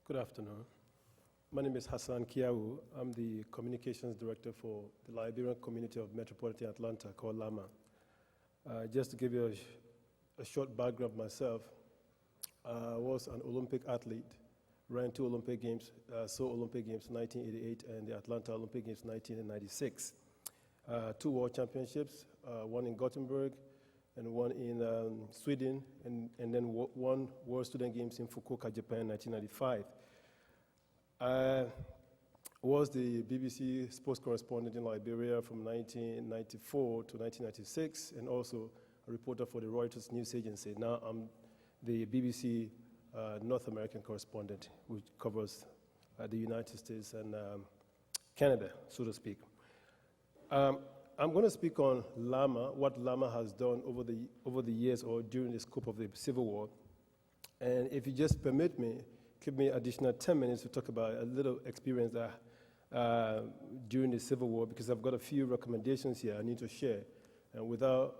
Good afternoon. My name is Hassan Kiawu. I'm the Communications Director for the Liberian community of Metropolitan Atlanta called LAMA. Just to give you a short background of myself, I was an Olympic athlete, ran two Olympic Games, Seoul Olympic Games 1988 and the Atlanta Olympic Games 1996. Two world championships, one in Gothenburg and one in Sweden, and then one World Student Games in Fukuoka, Japan, 1995. I was the BBC sports correspondent in Liberia from 1994 to 1996, and also a reporter for the Reuters news agency. Now I'm the BBC North American correspondent, which covers the United States and Canada, so to speak. I'm going to speak on LAMA, what LAMA has done over the years or during the scope of the Civil War. And if you just permit me, give me additional 10 minutes to talk about a little experience that during the Civil War, because I've got a few recommendations here I need to share. And without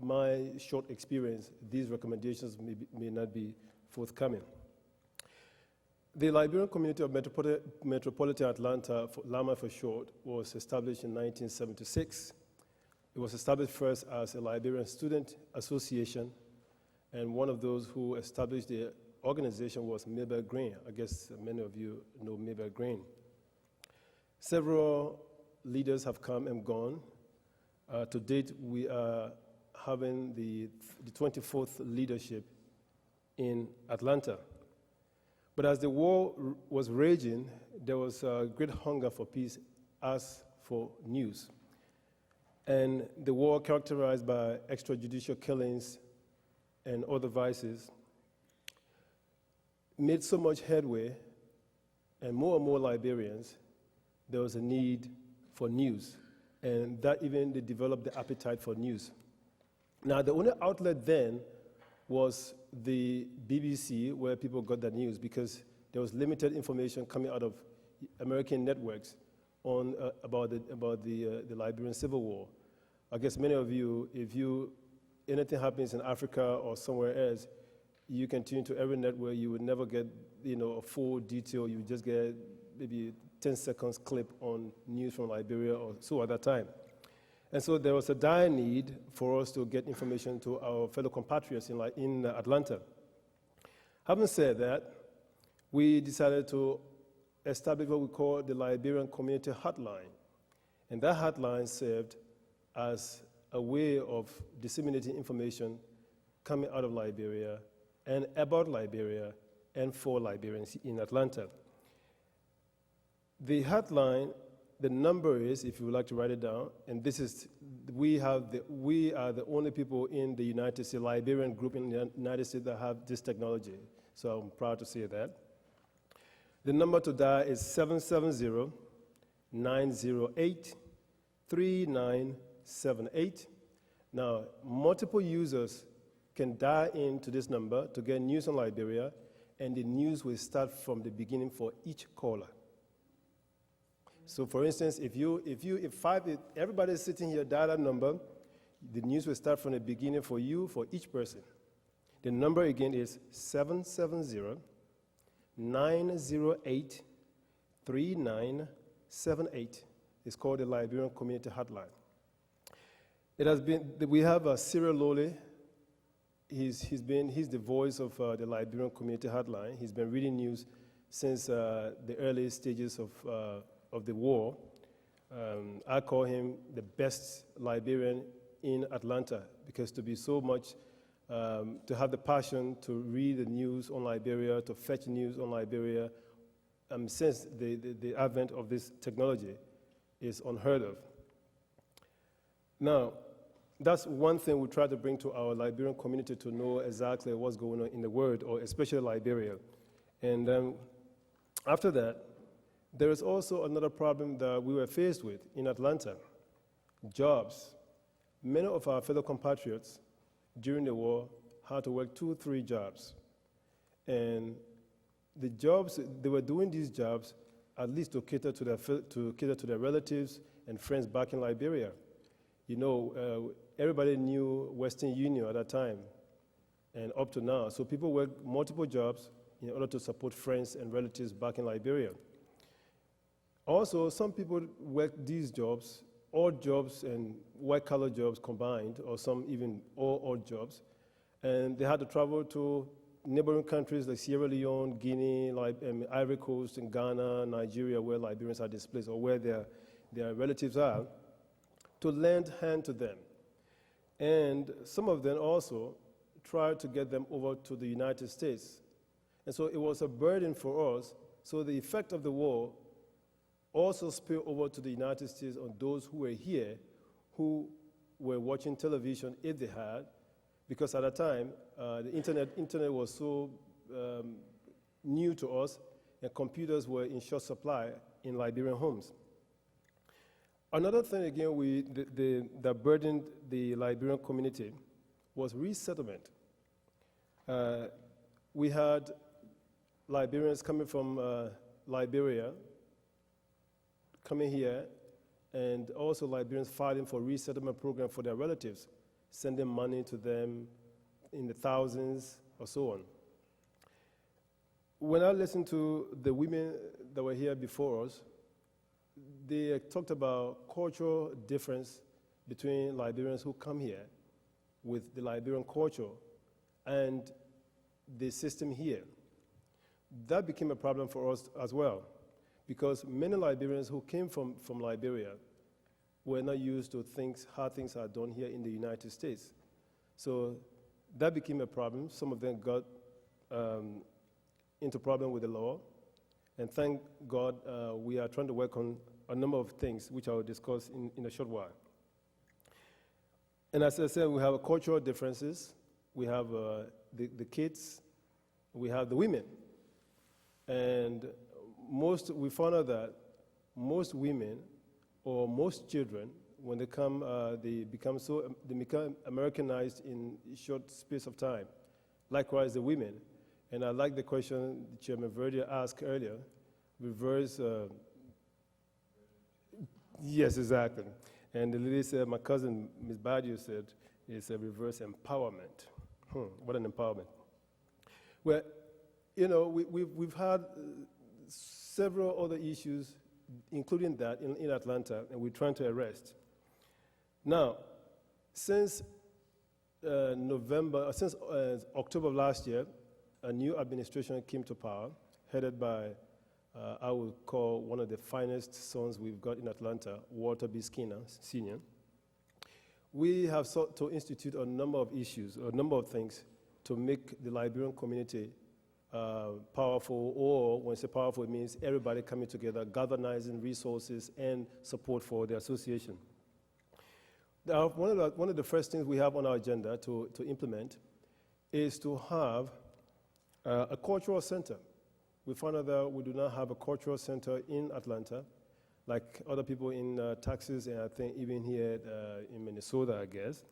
my short experience, these recommendations may not be forthcoming. The Liberian community of Metropolitan Atlanta, LAMA for short, was established in 1976. It was established first as a Liberian Student Association, and one of those who established the organization was Mabel Green. I guess many of you know Mabel Green. Several leaders have come and gone. To date, we are having the 24th leadership in Atlanta. But as the war was raging, there was a great hunger for peace as for news. And the war, characterized by extrajudicial killings and other vices, made so much headway, and more Liberians, there was a need for news. And that even they developed the appetite for news. Now, the only outlet then was the BBC, where people got their news, because there was limited information coming out of American networks on about the Liberian Civil War. I guess many of you, if anything happens in Africa or somewhere else, you can tune to every network. You would never get a full detail. You would just get maybe 10 seconds clip on news from Liberia or so at that time. And so there was a dire need for us to get information to our fellow compatriots in Atlanta. Having said that, we decided to establish what we call the Liberian Community Hotline. And that hotline served as a way of disseminating information coming out of Liberia and about Liberia and for Liberians in Atlanta. The hotline, the number is, if you would like to write it down, and this is, we are the only people in the United States, Liberian group in the United States that have this technology. So I'm proud to say that. The number to dial is 770-908-3978. Now, multiple users can dial into this number to get news on Liberia, and the news will start from the beginning for each caller. So, for instance, if everybody is sitting here, dial that number, the news will start from the beginning for you, for each person. The number again is 770-908-3978. It's called the Liberian Community Hotline. It has been, we have Cyril Lole. He's the voice of the Liberian Community Hotline. He's been reading news since the early stages of the war. I call him the best Liberian in Atlanta, because to be so much, to have the passion to read the news on Liberia, to fetch news on Liberia, since the advent of this technology is unheard of. Now, that's one thing we try to bring to our Liberian community, to know exactly what's going on in the world, or especially Liberia. And after that, there is also another problem that we were faced with in Atlanta: jobs. Many of our fellow compatriots during the war had to work 2-3 jobs. And the jobs, they were doing these jobs at least to cater to their relatives and friends back in Liberia. Everybody knew Western Union at that time and up to now. So people work multiple jobs in order to support friends and relatives back in Liberia. Also, some people work these jobs, odd jobs and white-collar jobs combined, or some even all odd jobs, and they had to travel to neighboring countries like Sierra Leone, Guinea, Ivory Coast, and Ghana, Nigeria, where Liberians are displaced, or where their relatives are, to lend hand to them. And some of them also tried to get them over to the United States. And so it was a burden for us. So the effect of the war also spilled over to the United States on those who were here, who were watching television, if they had, because at the time, the internet was so new to us, and computers were in short supply in Liberian homes. Another thing, again, that burdened the Liberian community was resettlement. We had Liberians coming from Liberia, coming here, and also Liberians fighting for resettlement program for their relatives, sending money to them in the thousands or so on. When I listened to the women that were here before us, they talked about cultural difference between Liberians who come here with the Liberian culture and the system here. That became a problem for us as well, because many Liberians who came from Liberia were not used to how things are done here in the United States. So that became a problem. Some of them got into problem with the law, and thank God we are trying to work on a number of things, which I will discuss in a short while. And as I said, we have cultural differences. We have the kids. We have the women. And we found out that most women or most children, when they come, they become Americanized in a short space of time. Likewise, the women. And I like the question Chairman Verdier asked earlier, reverse. Yes, exactly. And the lady said, my cousin, Ms. Badio, said, it's a reverse empowerment. What an empowerment. Well, we've had several other issues, including that in Atlanta, and we're trying to arrest. Now, since October of last year, a new administration came to power, headed by, I would call one of the finest sons we've got in Atlanta, Walter B. Skinner, Sr. We have sought to institute a number of issues, a number of things, to make the Liberian community powerful, or when I say powerful, it means everybody coming together, galvanizing resources and support for the association. Now, one of the first things we have on our agenda to implement is to have a cultural center. We found out that we do not have a cultural center in Atlanta, like other people in Texas, and I think even here in Minnesota, I guess.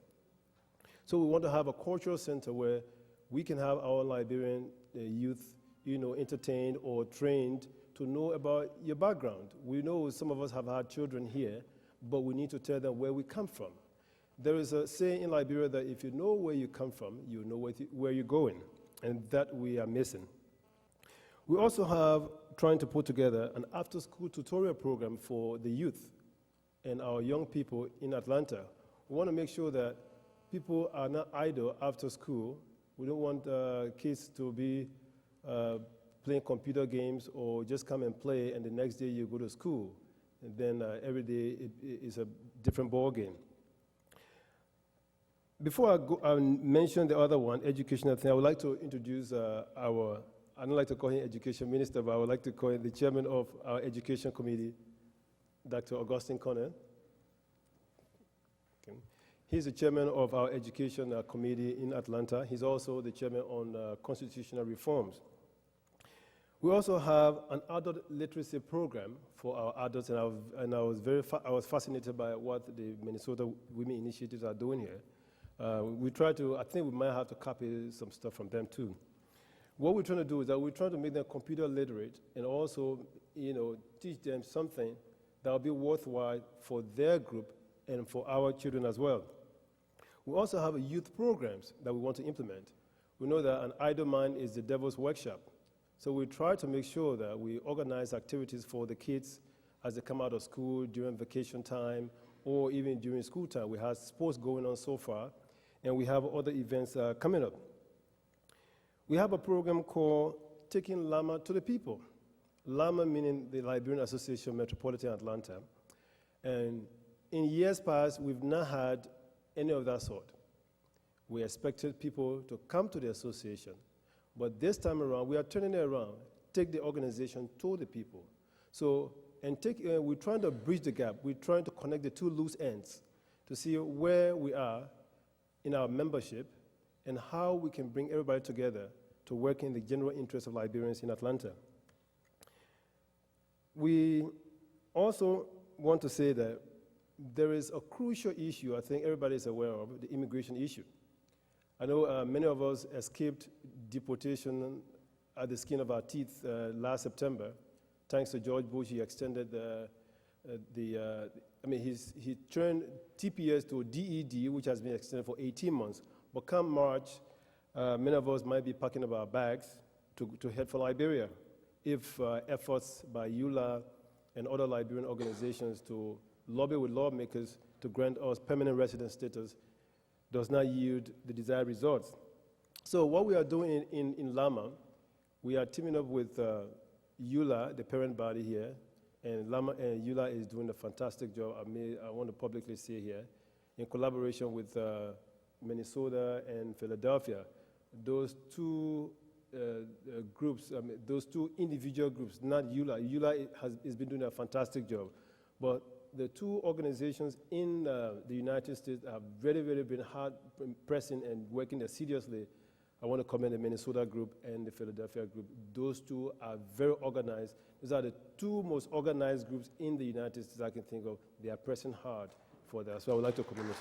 So we want to have a cultural center where we can have our Liberian youth, entertained or trained to know about your background. We know some of us have had children here, but we need to tell them where we come from. There is a saying in Liberia that if you know where you come from, you know where you're going, and that we are missing. We also have trying to put together an after-school tutorial program for the youth and our young people in Atlanta. We want to make sure that people are not idle after school. We don't want kids to be playing computer games or just come and play, and the next day you go to school. And then every day it is a different ball game. Before I mention the other one, educational thing, I would like to introduce I don't like to call him education minister, but I would like to call him the chairman of our education committee, Dr. Augustine Connell. Okay. He's the chairman of our education committee in Atlanta. He's also the chairman on constitutional reforms. We also have an adult literacy program for our adults, and I was fascinated by what the Minnesota Women Initiatives are doing here. I think we might have to copy some stuff from them too. What we're trying to do is that we're trying to make them computer literate and also, teach them something that will be worthwhile for their group and for our children as well. We also have youth programs that we want to implement. We know that an idle mind is the devil's workshop. So we try to make sure that we organize activities for the kids as they come out of school during vacation time or even during school time. We have sports going on so far, and we have other events coming up. We have a program called Taking Lama to the People. Lama meaning the Liberian Association Metropolitan Atlanta. And in years past, we've not had any of that sort. We expected people to come to the association, but this time around, we are turning it around, take the organization to the people. So, we're trying to bridge the gap. We're trying to connect the two loose ends to see where we are in our membership and how we can bring everybody together to work in the general interest of Liberians in Atlanta. We also want to say that there is a crucial issue I think everybody is aware of, the immigration issue. I know many of us escaped deportation at the skin of our teeth last September. Thanks to George Bush, he extended he turned TPS to DED, which has been extended for 18 months. But come March, many of us might be packing up our bags to head for Liberia if efforts by EULA and other Liberian organizations to lobby with lawmakers to grant us permanent resident status does not yield the desired results. So what we are doing in Lama, we are teaming up with EULA, the parent body here, and EULA is doing a fantastic job, I want to publicly say here, in collaboration with Minnesota and Philadelphia. Those two groups, those two individual groups, not EULA. EULA has been doing a fantastic job. But the two organizations in the United States have very been hard pressing and working seriously. I want to commend the Minnesota group and the Philadelphia group. Those two are very organized. These are the two most organized groups in the United States I can think of. They are pressing hard for that. So I would like to commend you.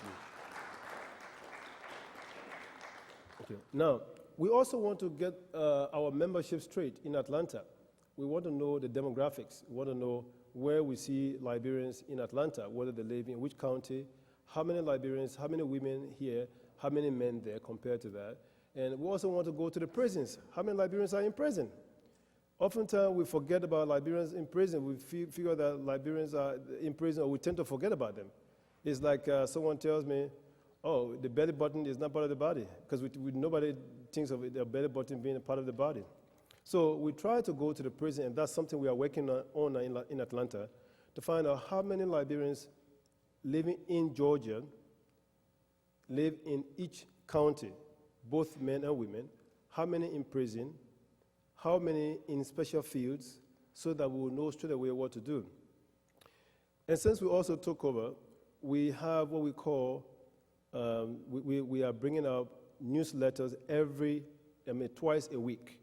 Okay. Now, we also want to get our membership straight in Atlanta. We want to know the demographics. We want to know where we see Liberians in Atlanta, whether they live in which county, how many Liberians, how many women here, how many men there compared to that. And we also want to go to the prisons. How many Liberians are in prison? Oftentimes we forget about Liberians in prison. We figure that Liberians are in prison, or we tend to forget about them. It's like someone tells me, oh, the belly button is not part of the body, because nobody thinks of the belly button being a part of the body. So we try to go to the prison, and that's something we are working on in Atlanta, to find out how many Liberians living in Georgia live in each county, both men and women, how many in prison, how many in special fields, so that we will know straight away what to do. And since we also took over, we have what we call, we are bringing out newsletters twice a week.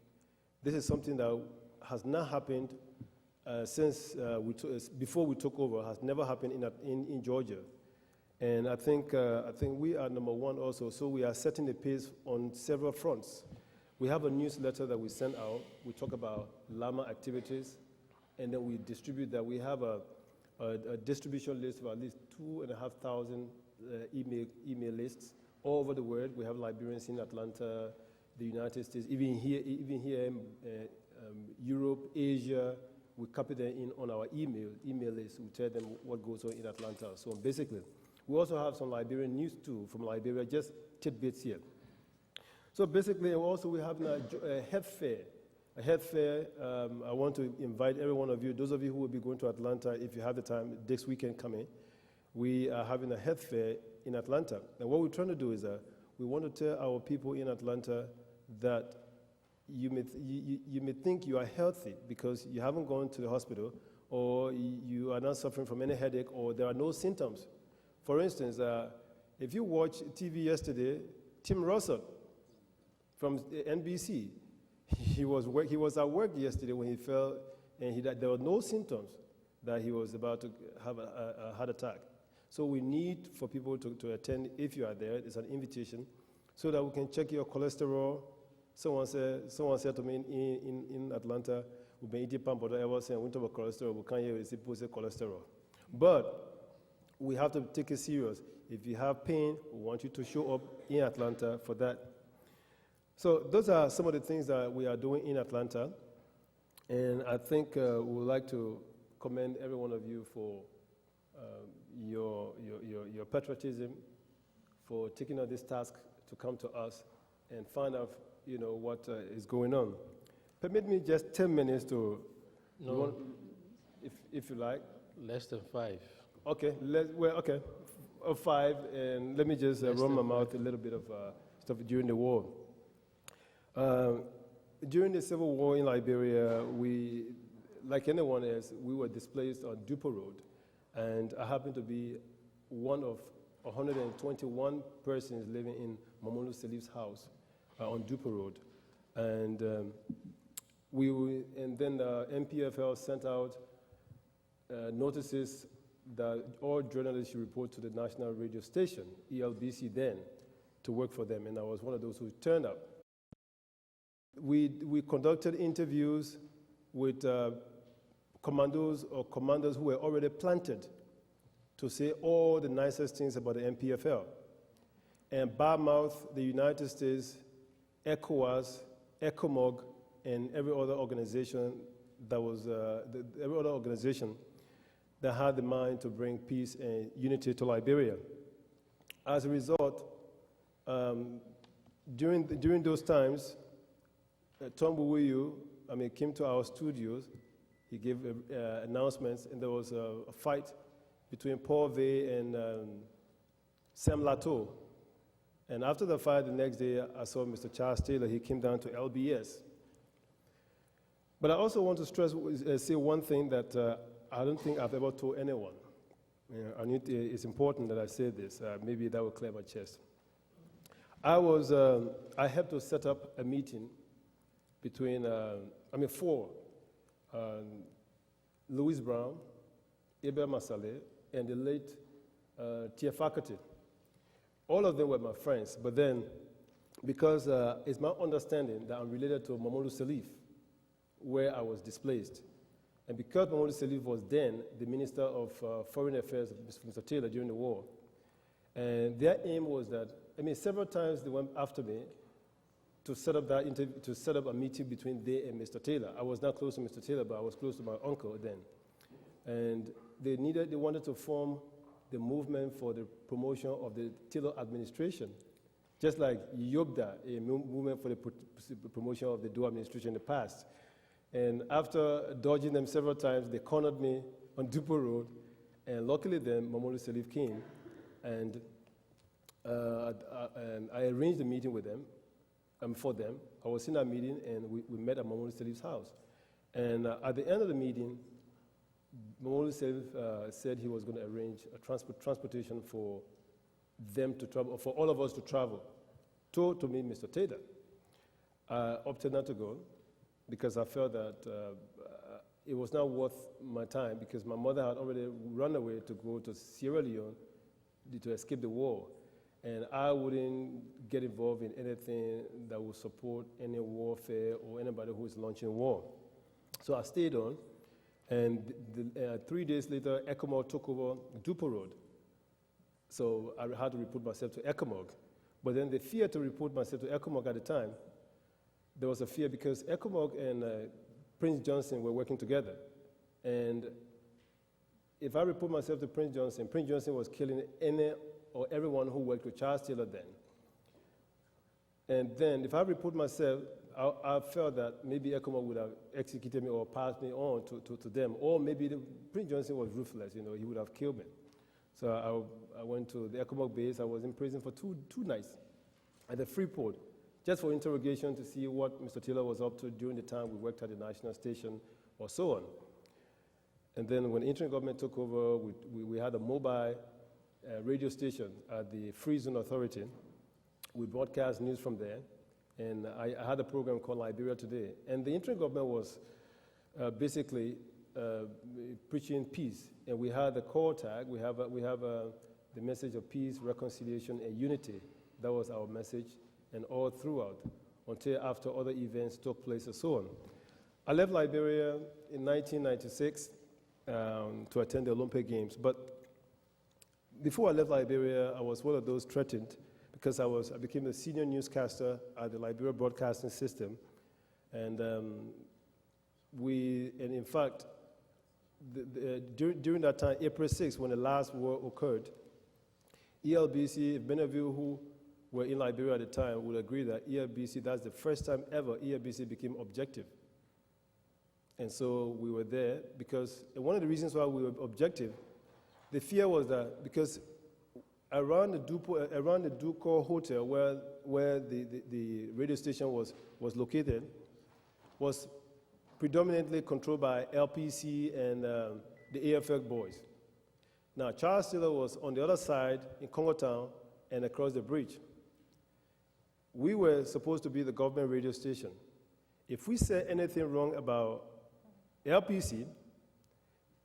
This is something that has not happened since before we took over, has never happened in Georgia. And I think we are number one also, so we are setting the pace on several fronts. We have a newsletter that we send out. We talk about Lama activities, and then we distribute that. We have a distribution list of at least 2,500 email lists all over the world. We have Liberians in Atlanta, the United States, even here in Europe, Asia. We copy them in on our email list. We tell them what goes on in Atlanta. So basically, we also have some Liberian news too from Liberia, just tidbits here. So basically, also we have a health fair. A health fair, I want to invite every one of you, those of you who will be going to Atlanta, if you have the time, this weekend coming, we are having a health fair in Atlanta. And what we're trying to do is we want to tell our people in Atlanta that you may think you are healthy because you haven't gone to the hospital, or you are not suffering from any headache, or there are no symptoms. For instance, if you watched TV yesterday, Tim Russell from NBC, he was at work yesterday when he fell, and there were no symptoms that he was about to have a heart attack. So we need for people to attend. If you are there, it's an invitation, so that we can check your cholesterol. Someone said to me in Atlanta, we've been eating pump, but I was saying we talk about cholesterol, we can't hear cholesterol. But we have to take it serious. If you have pain, we want you to show up in Atlanta for that. So those are some of the things that we are doing in Atlanta. And I think we would like to commend every one of you for your patriotism, for taking on this task to come to us and find out, what is going on. Permit me just 10 minutes to, No, if you like. less than 5. Okay, okay, 5, and let me just run my mouth a little bit of stuff during the war. During the Civil War in Liberia, we, like anyone else, we were displaced on Dupo Road, and I happened to be one of 121 persons living in Mamadou Salif's house on Dupo Road, and then the MPFL sent out notices that all journalists should report to the national radio station, ELBC then, to work for them, and I was one of those who turned up. We conducted interviews with commandos or commanders who were already planted to say all the nicest things about the MPFL. And badmouth the United States, ECOWAS, ECOMOG, and every other organization that was that had the mind to bring peace and unity to Liberia. As a result, during those times, Tom Buwiyu, came to our studios. He gave announcements, and there was a fight between Paul Vey and Sam Lato. And after the fight, the next day, I saw Mr. Charles Taylor. He came down to LBS. But I also want to say one thing that I don't think I've ever told anyone. It's important that I say this. Maybe that will clear my chest. I helped to set up a meeting between, four, Louis Brown, Eber Masale, and the late Tia Fakati. All of them were my friends, but then, because it's my understanding that I'm related to Mamadou Salif, where I was displaced, and because Mamadou Salif was then the Minister of Foreign Affairs, Mr. Taylor, during the war, and their aim was that, several times they went after me to set up that interview, to set up a meeting between they and Mr. Taylor. I was not close to Mr. Taylor, but I was close to my uncle then. And they wanted to form the movement for the promotion of the Taylor administration, just like Yogda, a movement for the promotion of the Doe administration in the past. And after dodging them several times, they cornered me on Dupo Road, and luckily then Mamadou Salif came, and I arranged a meeting with them, for them. I was in that meeting, and we met at Mamadou Salif's house. And at the end of the meeting, Mamadou Salif said he was going to arrange a transportation for them to travel, for all of us to travel to meet Mr. Taylor. I opted not to go because I felt that it was not worth my time, because my mother had already run away to go to Sierra Leone to escape the war. And I wouldn't get involved in anything that would support any warfare or anybody who is launching war. So I stayed on, and 3 days later, ECOMOG took over Dupo Road. So I had to report myself to ECOMOG. But then the fear to report myself to ECOMOG at the time, there was a fear because ECOMOG and Prince Johnson were working together. And if I report myself to Prince Johnson was killing any or everyone who worked with Charles Taylor then. And then if I report myself, I felt that maybe ECOMOG would have executed me or passed me on to them, or maybe Prince Johnson was ruthless, he would have killed me. So I went to the ECOMOG base. I was in prison for two nights at the Freeport, just for interrogation to see what Mr. Taylor was up to during the time we worked at the national station or so on. And then when the interim government took over, we had a mobile radio station at the Free Zone Authority. We broadcast news from there, and I had a program called Liberia Today. And the interim government was basically preaching peace, and we had the call tag. We have the message of peace, reconciliation, and unity. That was our message, and all throughout, until after other events took place and so on. I left Liberia in 1996 to attend the Olympic Games, but before I left Liberia, I was one of those threatened because I became a senior newscaster at the Liberia Broadcasting System, and and in fact, during that time, April 6th, when the last war occurred, ELBC, if many of you who were in Liberia at the time would agree that ELBC, that's the first time ever ELBC became objective. And so we were there because, and one of the reasons why we were objective, the fear was that because around the Duco Hotel where the radio station was located was predominantly controlled by LPC and the AFL boys. Now, Charles Taylor was on the other side in Congo Town and across the bridge. We were supposed to be the government radio station. If we said anything wrong about LPC,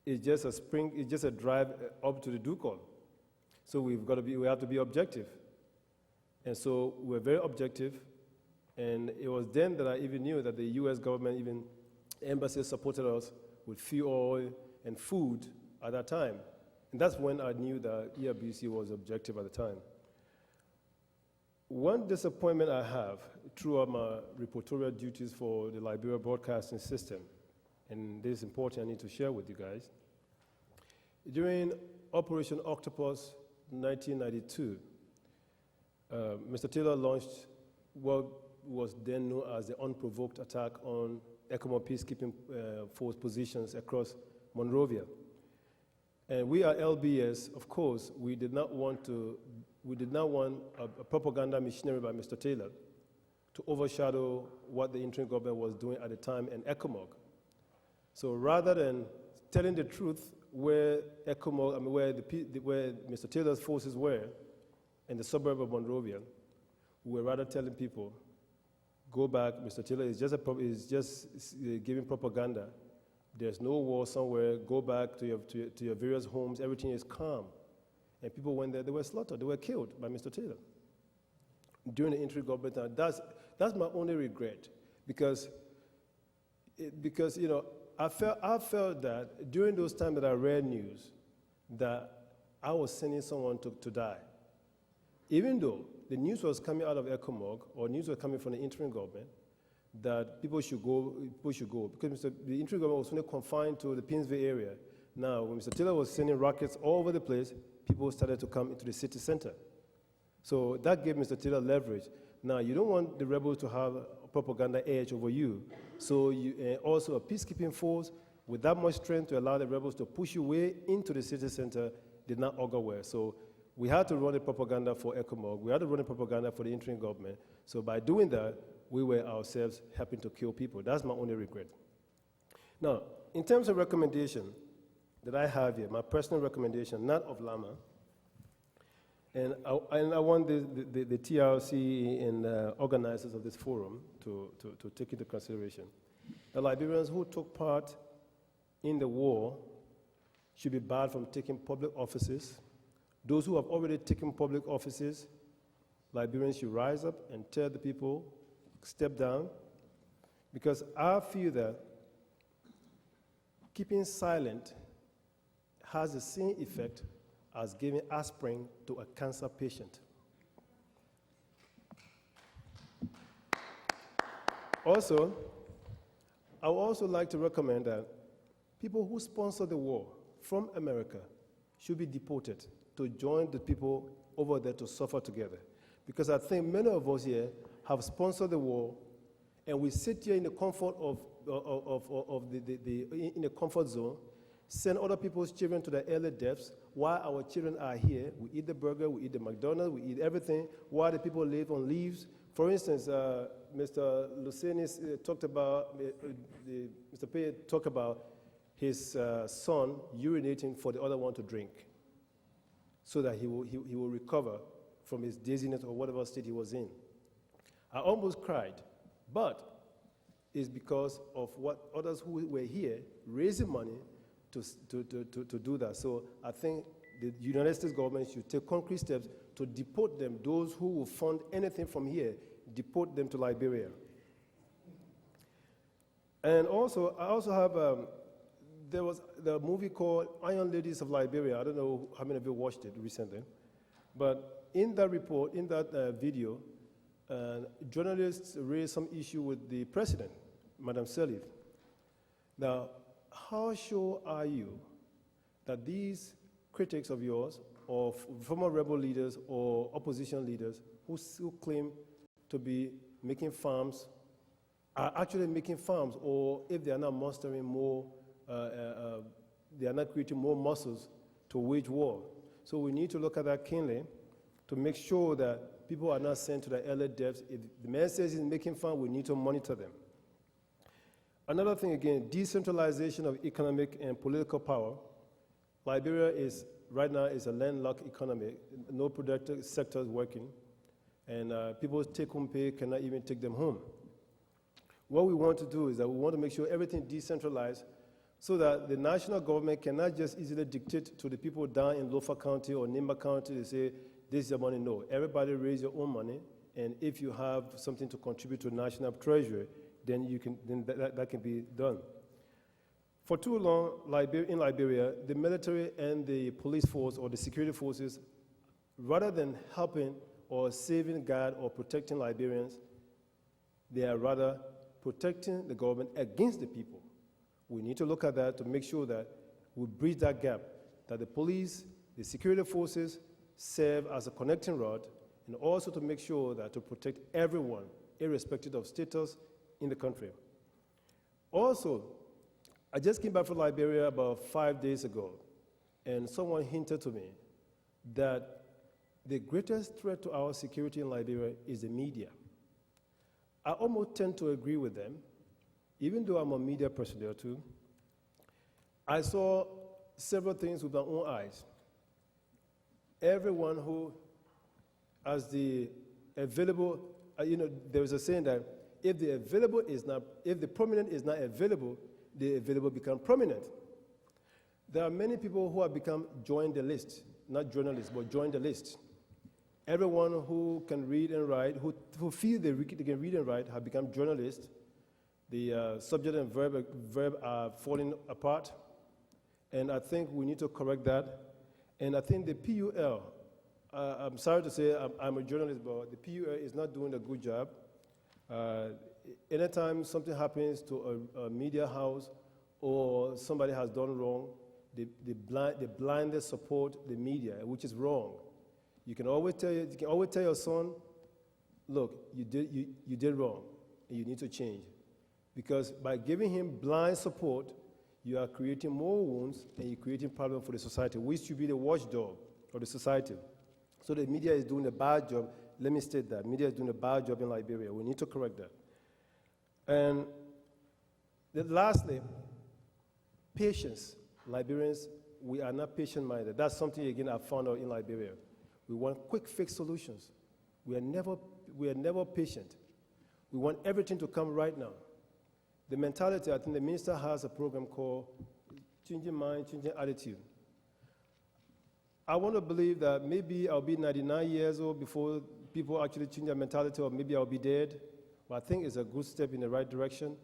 it's just a drive up to the Duco. So we have to be objective. And so we're very objective. And it was then that I even knew that the US government, even embassies, supported us with fuel oil and food at that time. And that's when I knew that ELBC was objective at the time. One disappointment I have throughout my reportorial duties for the Liberia broadcasting system, and this is important, I need to share with you guys. During Operation Octopus 1992, Mr. Taylor launched what was then known as the unprovoked attack on ECOMOG peacekeeping force positions across Monrovia. And we at LBS, of course, we did not want a propaganda machinery by Mr. Taylor to overshadow what the interim government was doing at the time in ECOMOG. So rather than telling the truth where ECOMOG, where Mr. Taylor's forces were in the suburb of Monrovia, we were rather telling people, go back, Mr. Taylor is just giving propaganda. There's no war somewhere, go back to your various homes, everything is calm. And people went there, they were slaughtered, they were killed by Mr. Taylor during the interim government time. That's my only regret, because you know, I felt that during those times that I read news, that I was sending someone to die. Even though the news was coming out of ECOMOG, or news was coming from the interim government, that people should go, because the interim government was only confined to the Pinsville area. Now, when Mr. Taylor was sending rockets all over the place, people started to come into the city center. So that gave Mr. Taylor leverage. Now, you don't want the rebels to have a propaganda edge over you. So also a peacekeeping force with that much strength to allow the rebels to push you way into the city center did not augur well. So we had to run the propaganda for ECOMOG. We had to run the propaganda for the interim government. So by doing that, we were ourselves helping to kill people. That's my only regret. Now, in terms of recommendation that I have here, my personal recommendation, not of Lama, and I want the TRC and organizers of this forum to take into consideration. The Liberians who took part in the war should be barred from taking public offices. Those who have already taken public offices, Liberians should rise up and tell the people, step down, because I feel that keeping silent has the same effect as giving aspirin to a cancer patient. Also, I would also like to recommend that people who sponsor the war from America should be deported to join the people over there to suffer together. Because I think many of us here have sponsored the war, and we sit here in the comfort in the comfort zone, send other people's children to their early deaths, while our children are here. We eat the burger, we eat the McDonald's, we eat everything, while the people live on leaves. For instance, Mr. Lucenis talked about, Mr. Pei talked about his son urinating for the other one to drink, so that he will recover from his dizziness or whatever state he was in. I almost cried, but it's because of what others who were here raising money to do that. So I think the United States government should take concrete steps to deport them. Those who will fund anything from here, deport them to Liberia. And also, I also have, there was the movie called Iron Ladies of Liberia. I don't know how many of you watched it recently. But in that report, in that video, journalists raised some issue with the president, Madam Sirleaf. Now, how sure are you that these critics of yours, or former rebel leaders or opposition leaders who claim to be making farms, are actually making farms, or if they are not mustering more, they are not creating more muscles to wage war? So we need to look at that keenly to make sure that people are not sent to the early deaths. If the man says he's making farms, we need to monitor them. Another thing again, decentralization of economic and political power. Liberia is, right now, is a landlocked economy. No productive sector is working. And people's take-home pay cannot even take them home. What we want to do is that we want to make sure everything is decentralized so that the national government cannot just easily dictate to the people down in Lofa County or Nimba County to say, this is your money. No, everybody raise your own money, and if you have something to contribute to the national treasury, then that can be done. For too long, in Liberia, the military and the police force or the security forces, rather than helping or saving God or protecting Liberians, they are rather protecting the government against the people. We need to look at that to make sure that we bridge that gap, that the police, the security forces serve as a connecting rod, and also to make sure that to protect everyone, irrespective of status in the country. Also, I just came back from Liberia about 5 days ago, and someone hinted to me that the greatest threat to our security in Liberia is the media. I almost tend to agree with them, even though I'm a media personnel too. I saw several things with my own eyes. Everyone who has the available, there's a saying that if the prominent is not available, the available become prominent. There are many people who have become join the list, not journalists, but join the list. Everyone who can read and write, who feel they can read and write, have become journalists. The subject and verb are falling apart, and I think we need to correct that. And I think the PUL, I'm sorry to say I'm a journalist, but the PUL is not doing a good job. Anytime something happens to a media house or somebody has done wrong, they blindly support the media, which is wrong. You can always tell your son, look, you did wrong, and you need to change. Because by giving him blind support, you are creating more wounds and you're creating problems for the society, which should be the watchdog of the society. So the media is doing a bad job. Let me state that. Media is doing a bad job in Liberia. We need to correct that. And lastly, patience. Liberians, we are not patient-minded. That's something, again, I found out in Liberia. We want quick fix solutions. We are never patient. We want everything to come right now. The mentality, I think the minister has a program called Changing Mind, Changing Attitude. I want to believe that maybe I'll be 99 years old before people actually change their mentality, or maybe I'll be dead. But I think it's a good step in the right direction.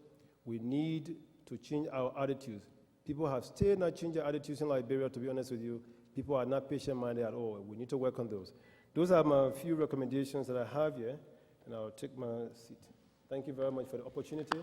We need to change our attitudes. People have still not changed their attitudes in Liberia, to be honest with you. People are not patient-minded at all. We need to work on those. Those are my few recommendations that I have here, and I'll take my seat. Thank you very much for the opportunity.